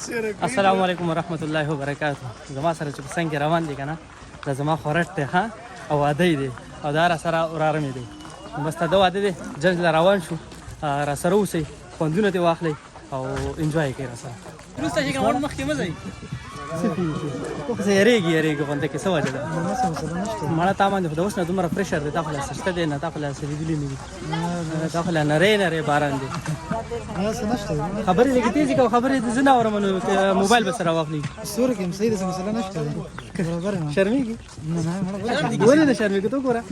السلام علیکم ورحمت الله وبرکاته. زما سره چې څنګه روان دي کنه دا زما خورټ ته ها او واده دی او دا را سره وراره مې دی بس ته دا واده دی جنګ روان شو را سره اوسئ خوندونه دې واخلئ او انجوای کړئ را سره وروسته چې کوم مخکې مه ځئ څه یریږي غونډه کې څه وجه ده مړه تا باندې خو د اوس نه دومره پرېشر دی تا خو لا سشته دی نه تا خو لا څه لیدلي نه دي تا خو لا نری باران دی خبرې لږې تېزې کوه خبرې زه نه اورم نو موبایل به سره واخلي سوري کې صحیح ده مسله نشته برابر یم شرمېږي ولې نه شرمېږي ته ګوره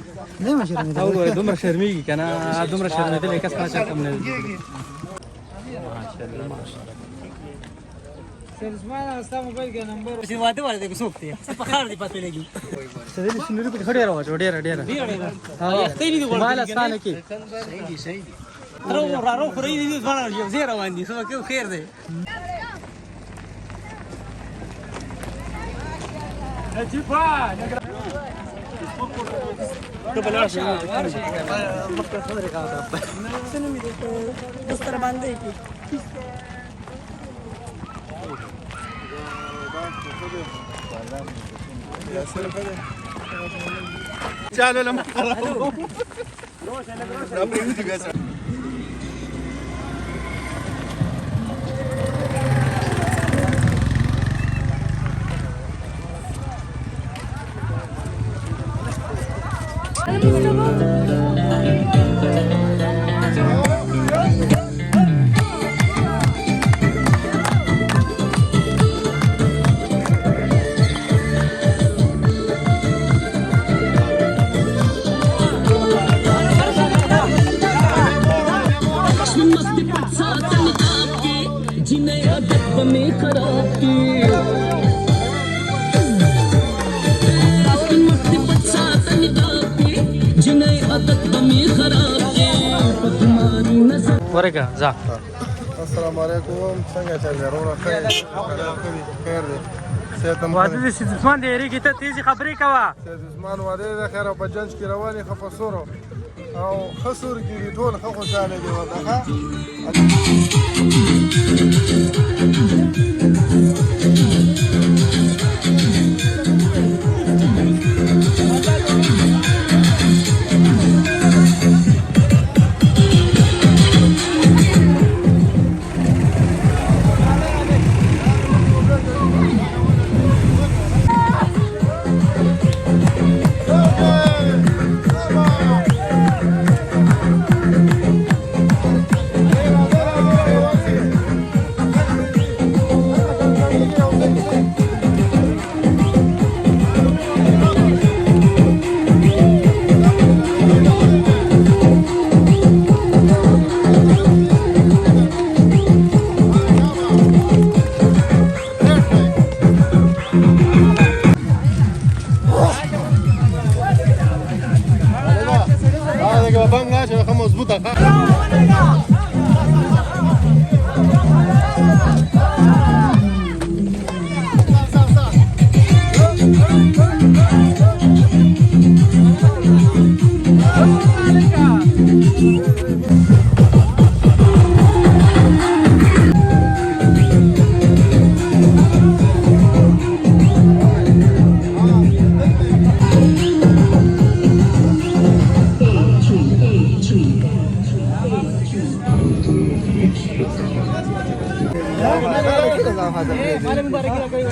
نه ما شرمېږم او ګوره دومره شرمېږي که نه دومره شرمېدلی کس نه چا کم نه دی سلسمان ستا موبایل کې نمبر چې واده واده کې څوک دی په خار دی پاتې لګي سدلی شنوري په ډېره واچو ډېره مال اسانه کې صحیح دي رو خوري دي ځوان یو زیره باندې سو کې خیر دی اجيبا ته بلار شي مخکې خبرې کوه څنګه مې د دستر باندې کې چالو لما خرابو رب يوتي بس ورګه ځه السلام علیکم څنګه چل ورونه خیر دی سیدم واده دې سیدمان دې ریګه ته تیزی خبرې کوه سیدمان واده د خیر په جنج کې رواني خفصورو او خسور کې ټول خو خوشاله دي ودا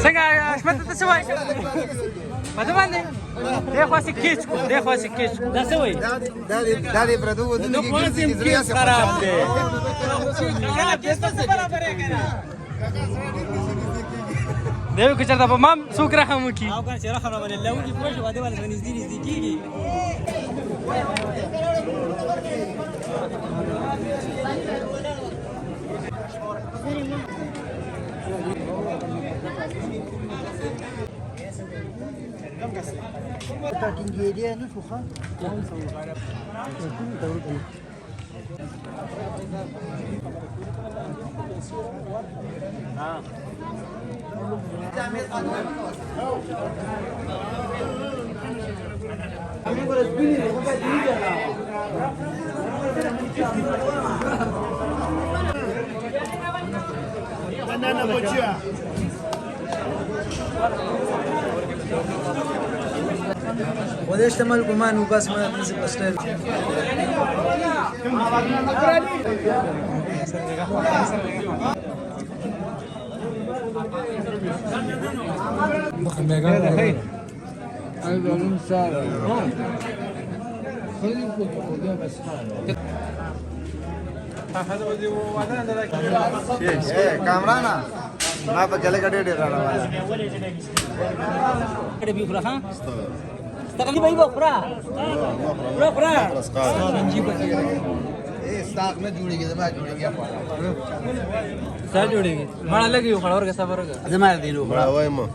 څنګه حشمت ته څه وایي مده باندې دی خاصه کیچ کو دا څه وایي دا دې پردو ودونه کې خراب دی دیو که چرته په مام څوک رحم وکړي او کنه چې رحم نه باندې لوږي پوه واده باندې نږدې کیږي ټاکینګ دی نه شو ښه وليش تمل كمان وبس ما تنزل أستاذ कामराना ما بقى لك دير انا كده بيفرح ها استغني بيبقى فرح فرح स्टॉक में जुड़ी गई मैं जुड़ी गया सर जुड़ेंगे मार लगी खड़ा और कैसा बरोगा जमा दिनो बड़ा वही ما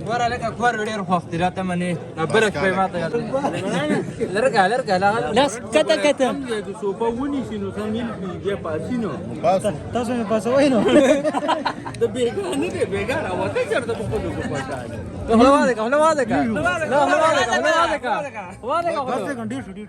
ورا لك اكبر ودير خوف ترى تمني نبرك في ما تقدر لرجع لا كتا كتا سوبا وني شنو سامين بيجي باسينو باسو تاسو me pasó bueno ده بيجاني ده بيجانا وتجر ده بقول له باشا هلا وادك لا وادك condition D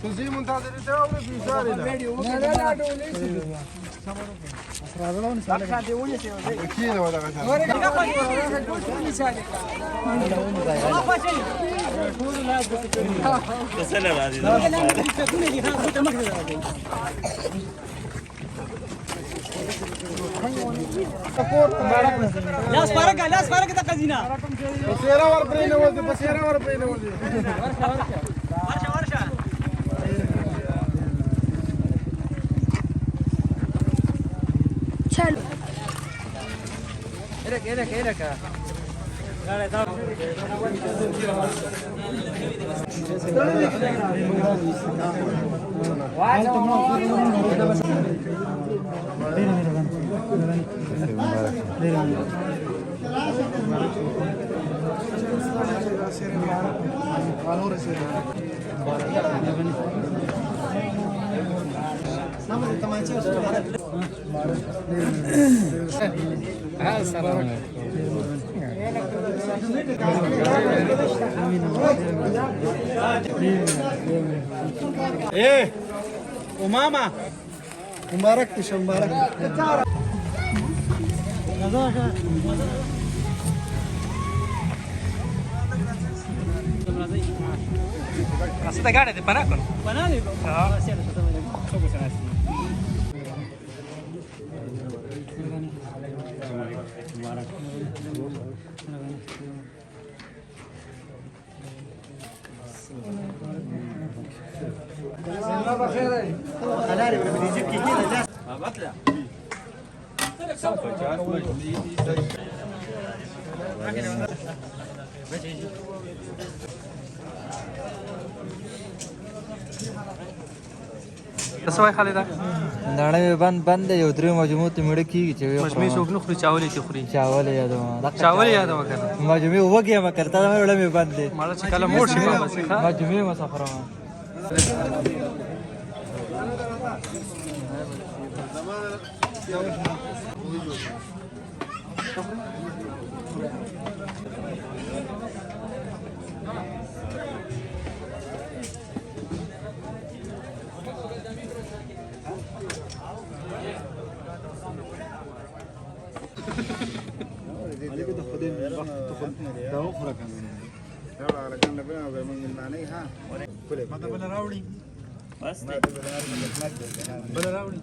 تنظيم منتظر ده ولا في شارع كيلو ولا غشاء لاس فارق د قزینا بسيرة وربرينا ولدي بسيرة وربرينا ولدي ورشه چلو إلك ايه وماما مبارك تشو مبارك Hasta ganas de parar con. Panale. تسوي خالد نړۍ بند یو درې مجموعه ته مړ کیږي چې مشمي څوک نه خوري چاولې ته خوري چاول یادو چاول یاد وکړه مجموعه وګیا ما کرتا مې وړه مې بند دي مالا چې کله موړ شي بس ښه مجموعه مسافر بل راوړي